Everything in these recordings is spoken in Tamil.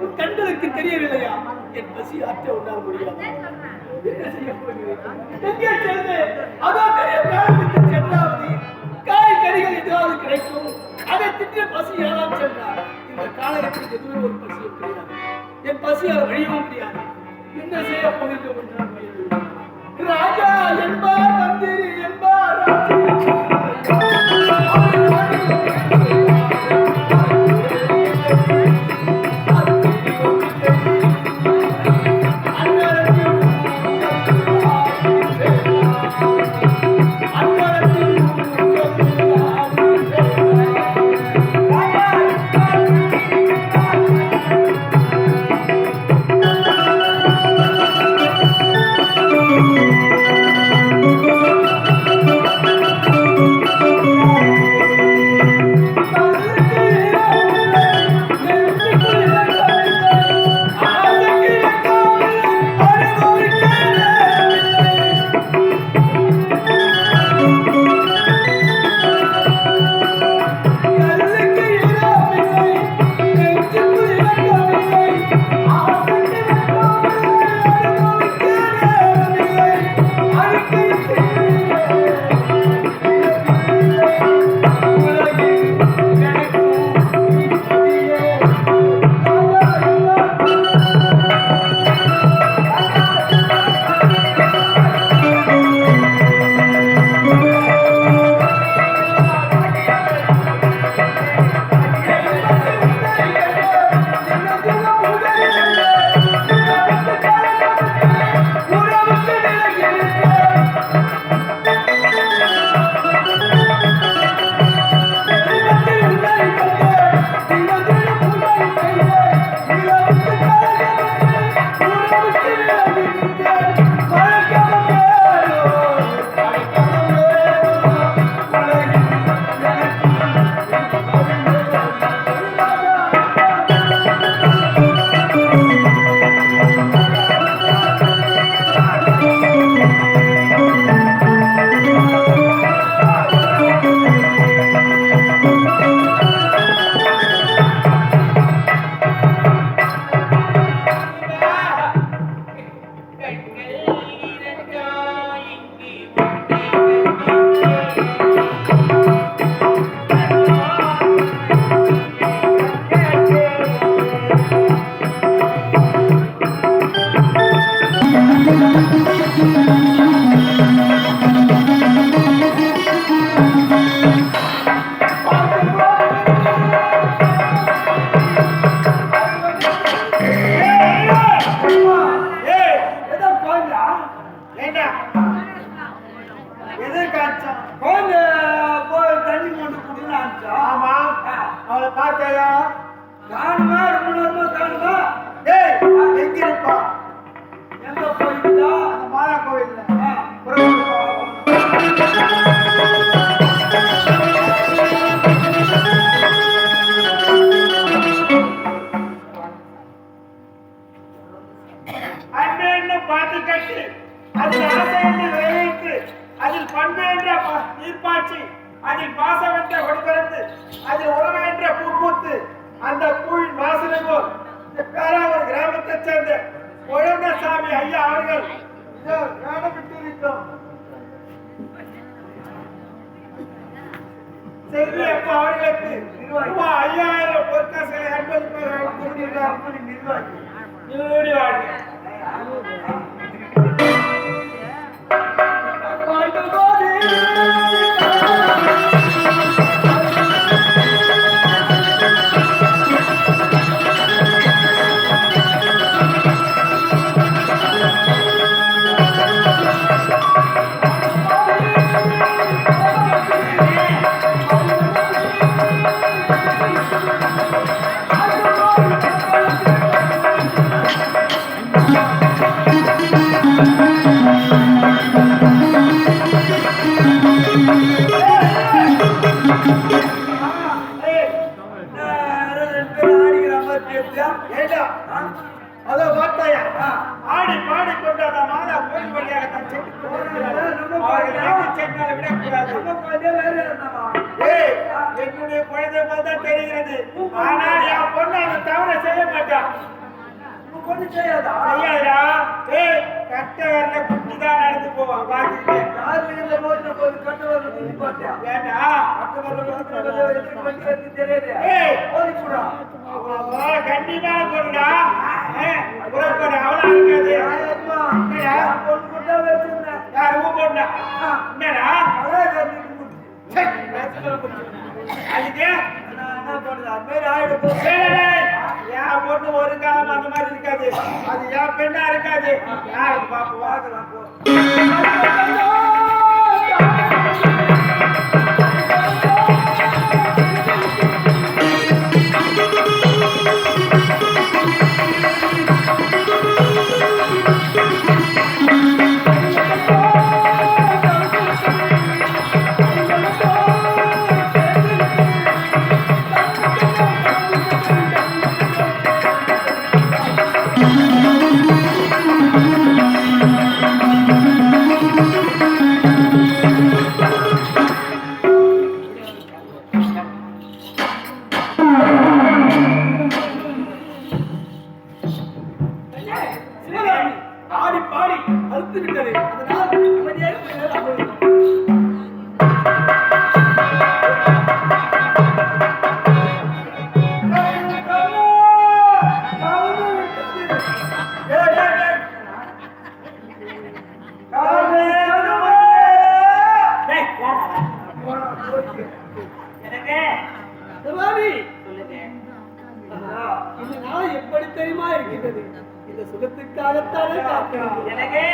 உன் கண்களுக்கு தெரியவில்லையா? என் பசி ஆற்ற உண்டால் முடியாது. என்ன செய்ய போகிறேன்? எங்கே செல்வது? அதோ பெரிய பேரத்துக்கு சென்றாவது காய்கறிகள் எதாவது கிடைக்கும். அதை தின்ற பசி ஏதாவது சென்றார். இந்த காலகட்டத்தில் எதுவே ஒரு பசியும் கிடையாது. என் பசியால் வழியவும் முடியாது. என்ன செய்ய போகிறோம் என்றால் ராஜா என்பார் மந்திரி என்பார் என்னுடைய குழந்தை பார்த்தா தெரிகிறது. ஆனால் என் பொண்ணு அதை தவற செய்ய மாட்டேன். பொண்ணு செய்யாதா? செய்யாதா? ஏய் கட்ட வரல குட்டி தான் நடந்து போவான் பாத்துட்டு. யாரு இந்த ரோட்ல போய் கட்ட வரல பாத்தியா? ஏண்டா கட்ட வரல எதுக்கு வந்து தெரியாது. ஏய் ஓடி போடா. அவளா கண்டிப்பா போடுடா. புறப்பட அவளா இருக்காது. அம்மா என்னடா பொண்ணு கொண்டா வெச்சிருந்த. யார் ஊ போடுடா. என்னடா? அழகா கட்டிட்டு போச்சு. அதுக்கு நான் என்ன பண்றது? அம்மே ஆயிடு போ. என் பொண்ணு ஒரு காலம் அந்த மாதிரி இருக்காது. அது என் பெண்ணா இருக்காது. யாருக்கு பாப்பு பார்க்கலாம் போ. ஆடி பாடி அழுத்து விட்டது. அதனால் எப்படி தெரியுமா இருக்கின்றது? இந்த சுகத்துக்காகத்தானே காக்கிறோம். எனக்கு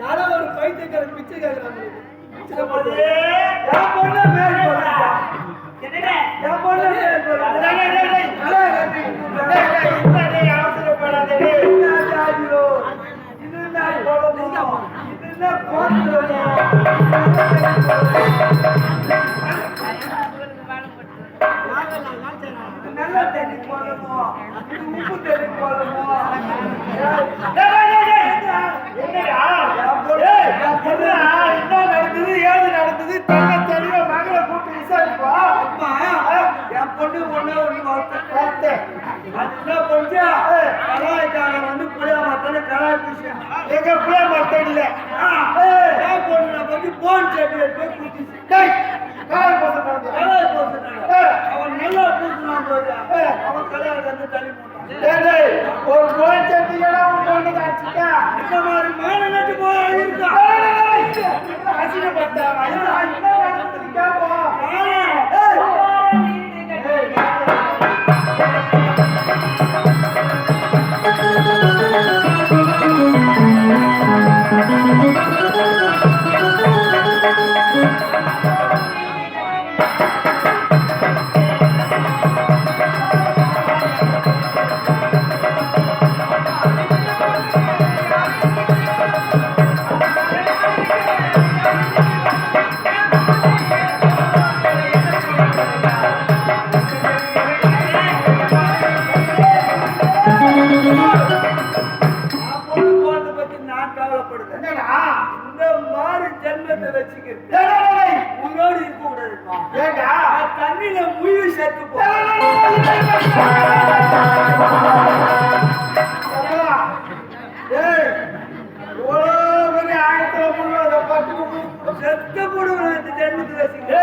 யாரோ ஒரு பைத்தியக்காரன் பிச்சை கேட்கிறாங்க. நல்லா தண்ணி போடணும், உப்பு தண்ணி போடணும். என்ன நடந்தது ஏது நடந்தது தன்னை தெளிவ மகளை கூட்டு விசாரிப்பா. என் பொண்ணு ஒண்ணு வளர்த்து அது என்ன பொண்ணு கலாய்க்காக வந்து புளிய மரத்தான கலாய் பூசி எங்க புளிய மரத்த இல்ல என் பொண்ணு வந்து போன் செடி போய் குடிச்சு கலாய் போச கலாய் போட்டு அவன் நல்லா பூசினான் போது அவன் கலாய் வந்து தள்ளி போட்டான். ஒரு போன் செட்டியெல்லாம் பொண்ணு காட்சிக்கா இந்த மாதிரி மேல நட்டு போய் இருக்கா அசிங்கப்பட்டா என்ன நடந்தது கேப்பா. இந்த மாதிரி ஜென்மத்தை வச்சுக்கிட்டு உங்களோடு இருக்க கூடாதுப்பா. தண்ணியில முயவு சேர்த்து போ. செத்த போடுவேன் இந்த ஜென்மத்தை வச்சுக்கிட்டு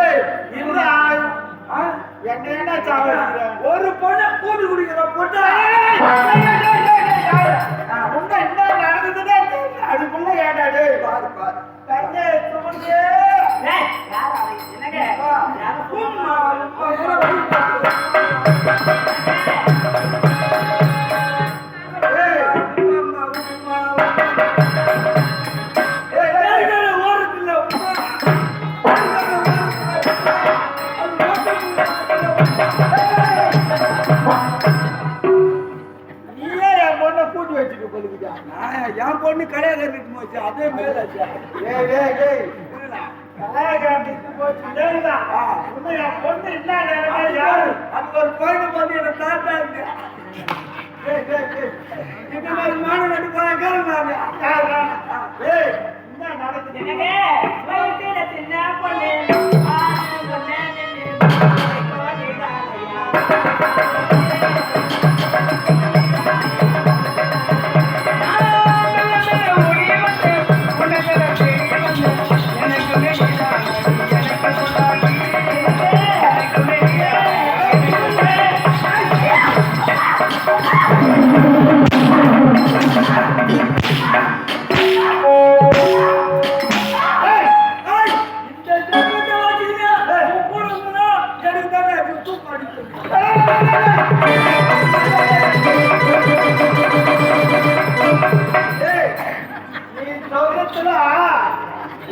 ஒரு பொண்ணை கூட்டு குடிக்கிற பொண்ணு என்ன நடந்ததுன்னே அதுக்குள்ள ஏடாடு பாரு பாரு தண்ணே சுமந்து என்னங்க என் பொண்ணு கல்யாணம் கட்டிட்டு போச்சு அதே மேலாச்சு. ஏய் ஏய் ஏய் கல்யாணம் கட்டிட்டு போச்சு டேய்டா உன்னை என் பொண்ணு என்ன நேரமா யாரு அது ஒரு கோயில் பண்ணி என்ன தாத்தா இருக்கு. ஏய் ஏய் ஏய் இந்த மாதிரி மாடு நட்டு போறேன் கேளுங்க. யாரா ஏய் என்ன நடக்குது எனக்கு வயித்துல சின்ன பொண்ணு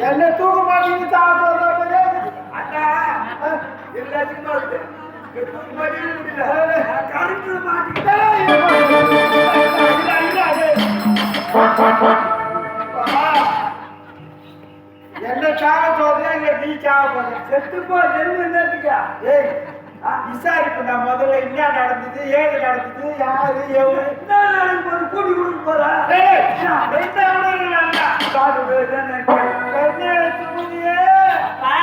என்ன தூக்க மாட்டீங்க சாப்பிடுறது அண்ணா எல்லாத்துக்கும் வருது. தூக்கு மாட்டிக்க முடியல. கரண்ட்ல மாட்டிக்கிட்டேன். என்ன சாக சொல்றேன் இல்ல நீ சாக போற செத்துப்போ ஜென்மம் என்னத்துக்கா? ஏய் விசாரிப்பு நான் முதல்ல என்ன நடந்தது ஏது நடந்தது யாரு எவ்வளவு என்ன நாளைக்கு போது கூட்டி கொடுக்க போறா? ஏய், எந்த உணர்வு வேண்டாம். காடு வேணும்னு கண்ணே சுமதியே, அப்பா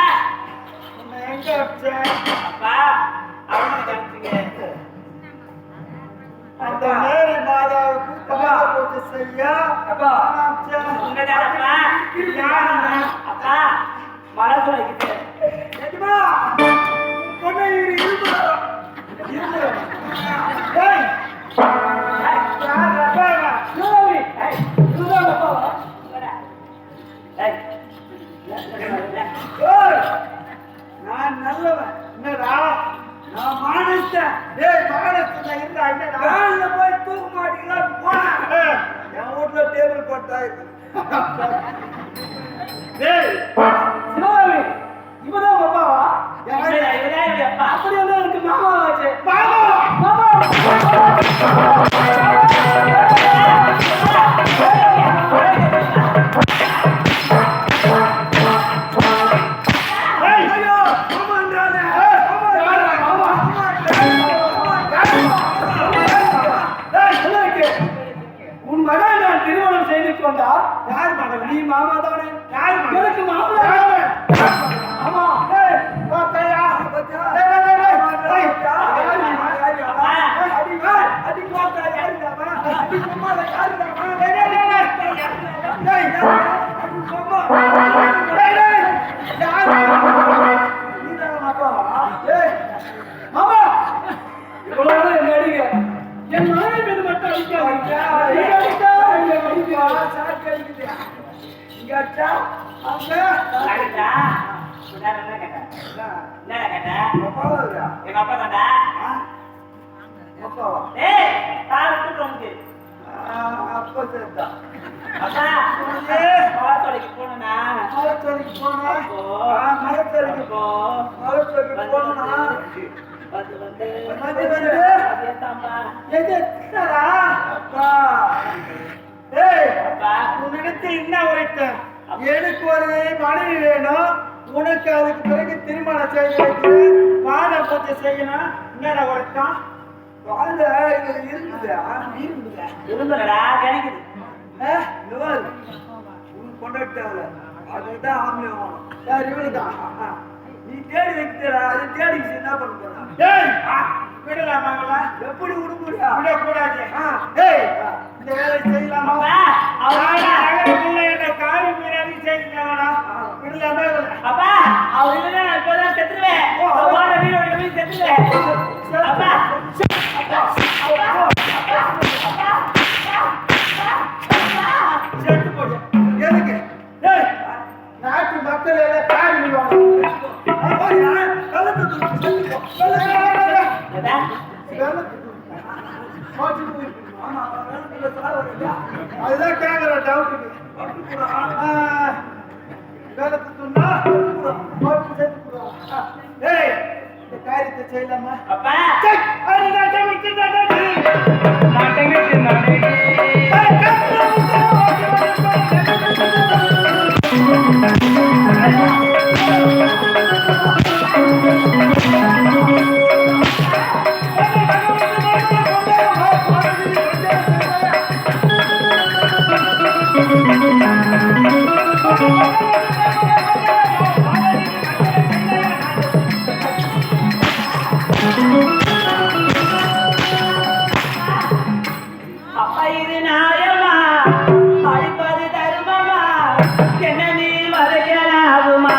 உன்னை எங்க வச்சேன்? அப்பா அவனை கழிச்சுங்க அந்த மேரி மாதாவுக்கு கால பூஜை செய்ய அப்பா. அனுப்பிச்சேன். உண்மைதானப்பா யாருண்ணா? அப்பா மழை சொல்லிக்கிட்டு எஜமா, பொண்ணை இவரு இருப்புறாரா? ஏய், யார் அப்பா இவன்? சிவகாமி, இதுதான் அப்பாவா? ஏய் ஏய், நான் நல்லவன். என்னடா? நான் மானிச்சேன். ஏய், மானத்துல இருந்தா என்னடா? வேன்ல போய் தூக்க மாட்டீங்களான்னு போனேன். ஏய், என் வீட்டுல டேபிள் போட்டா இருக்கு. ஏய், சிவகாமி, இவதான் உங்க அப்பாவா? இவதான் என்னுடைய அப்பா அப்படி வந்து எனக்கு மாமா ஆச்சு. மாமா! மாமா! ஏய், ஐயோ, மாமான்றானே. யாரா? மாமா, ஏய், சொல்லுங்க. உன் மகனை நான் திருமணம் செய்து கொண்டால் யார் மகன்? நீ மாமா தானே? யார் மகன்? எனக்கு மாமா தானே? ஆமா. ஏய், பாத்தையா? பாத்தியா? ஏய், ஏய், ஏய், ஏய், ஏய், யாரு மாமா, யாரு மாமா? ஏய், அடி வா, அடி போட்டா யாரு மாமா? அடி சும்மா யாரு மாமா? ஏய், ஏய், ஏய், ஏய், ஏய், அடி சும்மா. ஏய், ஏய், யார் மகன்? நீதான் மாமாவா? ஏய், மாமா, இவ்வளவு நேரம் என்னை அடிங்க. என் மகன் மீது மட்டும் அடிக்காதீங்க. நீங்க அடிச்சா என்னை அடிப்பா, சாக்கு அடிக்குது. இங்க அடிச்சா, அங்க. அடிச்சா உன்னால என்ன கேட்டேன் என்ன கேட்டேன் அப்பாவா இருக்கா? எங்க அப்பா தாண்டா அப்பாவா? ஏய் கால் கூட்டு வந்து அப்பா சேர்த்தா. அப்பா மலத்தொலைக்கு போனா மலைச்சோலைக்கு போனா, அப்போ மலைச்சோலைக்கு அப்போ மலைச்சோலைக்கு போனா, வந்து வந்து வந்து வந்து அதேதான்பா எது என்னடா? அப்பா. ஏய், அப்பா உன்னிடத்து என்ன உரைத்தேன்? எனக்கு ஒரு மனைவி வேணும், உனக்கு அதுக்கு பிறகு திருமணம் செய்து வைக்கிறேன், பாத பூஜை செய்யணும். என்னடா உரைத்தான்? வாழ்ந்த இது இருக்குதா? இருக்குதா? இருந்தலடா கிடைக்குது இந்த பாரு, உனக்கு கொண்டாட்டாங்க. அதுதான் ஆம்பளை வேணும். யார் இவனுதான்? நீ தேடி வைக்கிறா, அது தேடி என்ன பண்ண போறா? டேய், விடலாமாங்களா? எப்படி விட முடியா? விடக்கூடாது. ஏய், இந்த வேலை செய்யலாமா? அப்பா அவர் நகரக்குள்ள என்ன காரி மீறி செய்யலாமா? விடலாமா? அப்பா அவர் இல்லைன்னா நான் இப்போதான் செத்துருவேன் ஓட வீடு போய் செத்துருவேன் அப்பா செத்து போடு. எதுக்கு? ஏய், நாட்டு மக்கள் எல்லாம் காரி மீறுவாங்க. கலந்து தூக்கி செத்துக்கோ. ஏதா ஆமா, வேலைக்குள்ள சாவடியா? அதுதான் கேக்குற டவுட்டுக்கு. வேலைக்கு சொன்னா ஏய், இந்த காரியத்தை செய்யலாமா? அப்பா செக். அது நாட்டை விட்டு நாட்டை. நாட்டை விட்டு நாட்டை ஏய், கத்துறா, அப்பா இது நியாயமா அடிப்பது தருமமா என்ன நீ மறைக்கலாகுமா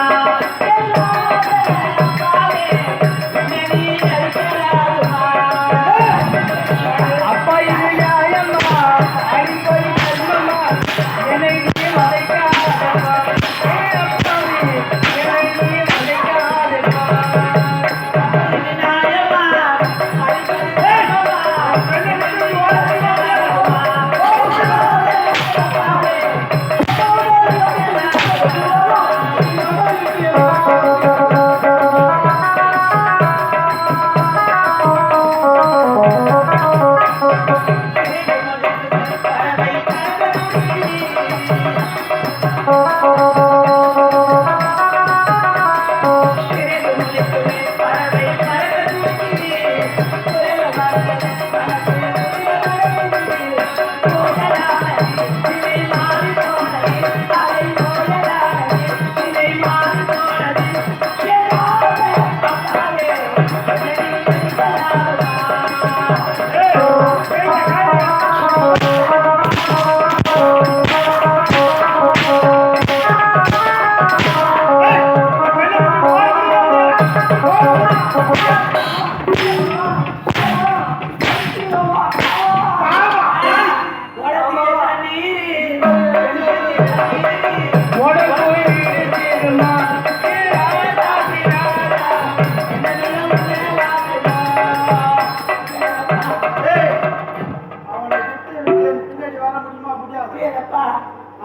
அப்பா இது நியாயமா அடிப்பது தர்மமா என்னை நீ மறைக்காதேப்பா என்னை நீ மறைக்காதேப்பா இது நியாயமா அடிப்பது தருமமா என்ன நீ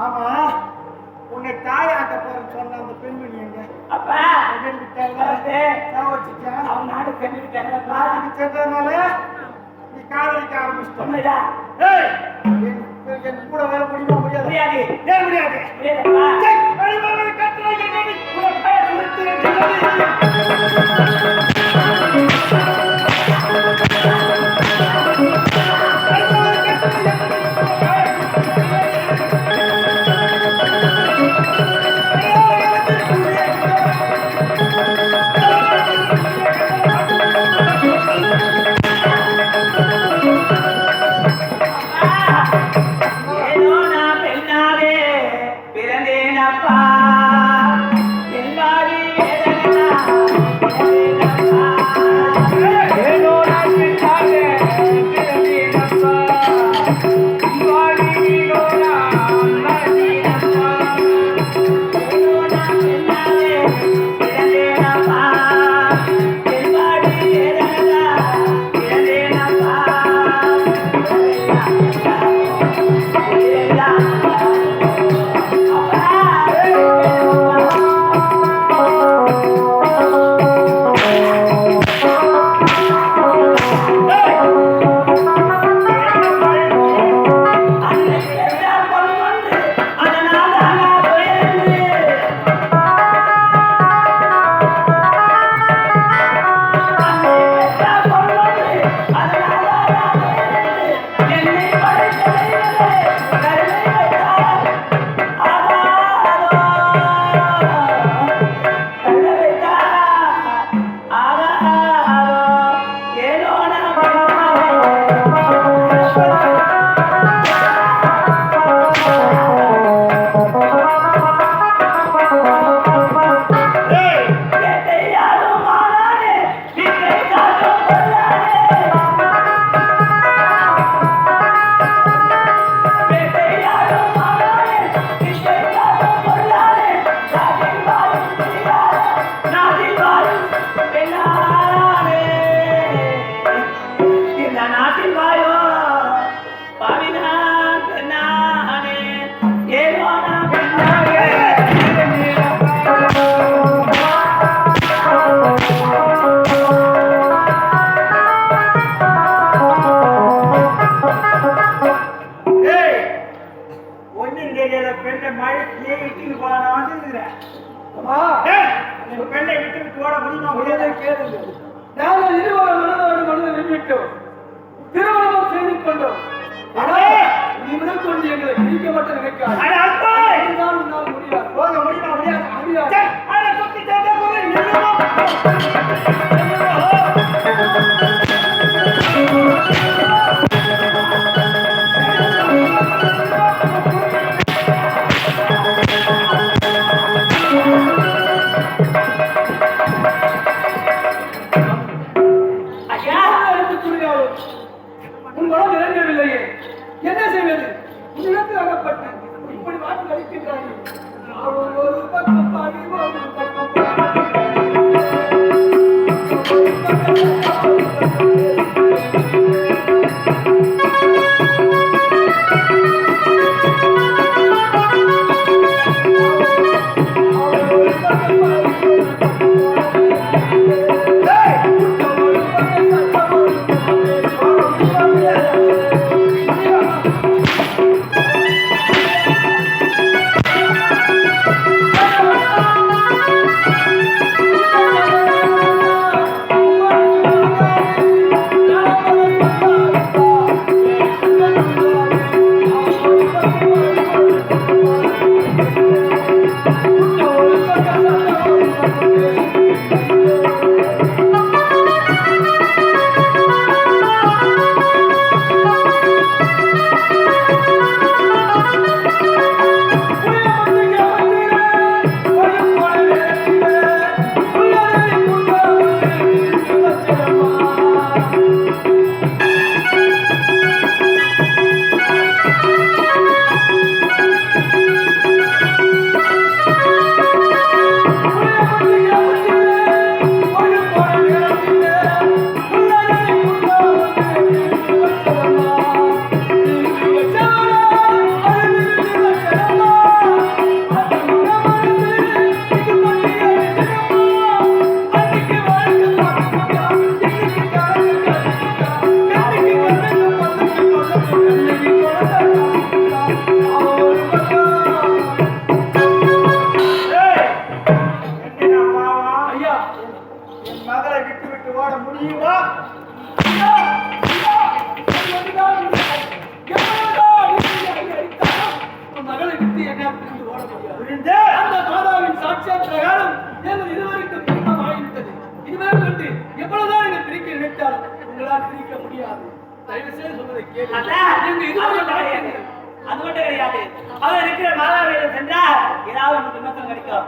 ஆமா உன்னை தாயாட்ட போறேன்னு சொன்ன அந்த பெண்மணி எங்க அப்பா சாவச்சிச்சா அவன் நாடு கண்டிப்பாங்கப்பா சென்றதுனால நீ காதலிக்க ஆரம்பிச்சிட்ட உண்மைதான் ஏய் என் கூட வர முடியுமா முடியாது முடியாது ஏன் முடியாது முடியாதப்பா டேய் அடிவாங்க கட்டளை என்னடி உன்னை பேர் நிறுத்து ஏதோ நான் பெண்ணாகே பிறந்தேனப்பா எல்லாரி வேதனா பிறந்தேனப்பா ஏதோ நான் பின்னாக பிறந்தேனப்பா வாழினோ நான் நாடினப்பா ஏதோ நான் பெண்ணாகே பிறந்தேனப்பா எல்லாரி வேதனா பிறந்தேனப்பா பெண்ணை விட்டு விட்டு ஓட முடியுமா முடியாத முடியாது கேளுங்கள். நாங்கள் இருவரும் மனதோடு மனதில் நின்றுவிட்டோம். திருமணம் செய்து கொண்டோம். ஆனால் நீ முதல் கொண்டு எங்களை பிரிக்க மட்டும் நினைக்காது. அட அப்பா இதுதான் உன்னால் முடியாது. போக முடியுமா முடியாது முடியாது. சே, அட குத்தி தந்த போது நில்லுமா ஐயா எடுத்து கூறினாலும் உன் மனம் இறங்கவில்லையே, என்ன செய்வது? உன்னிடத்தில் அகப்பட்ட இப்படி வாக்கு அளிக்கின்றார்கள். அவன் ஒரு பக்கம் பாடி ஒரு பக்கம் அது மட்டும் கிடையாது. அவர் இருக்கிற மாதாவிடம் சென்றா ஏதாவது விமர்சனம் கிடைக்கும்.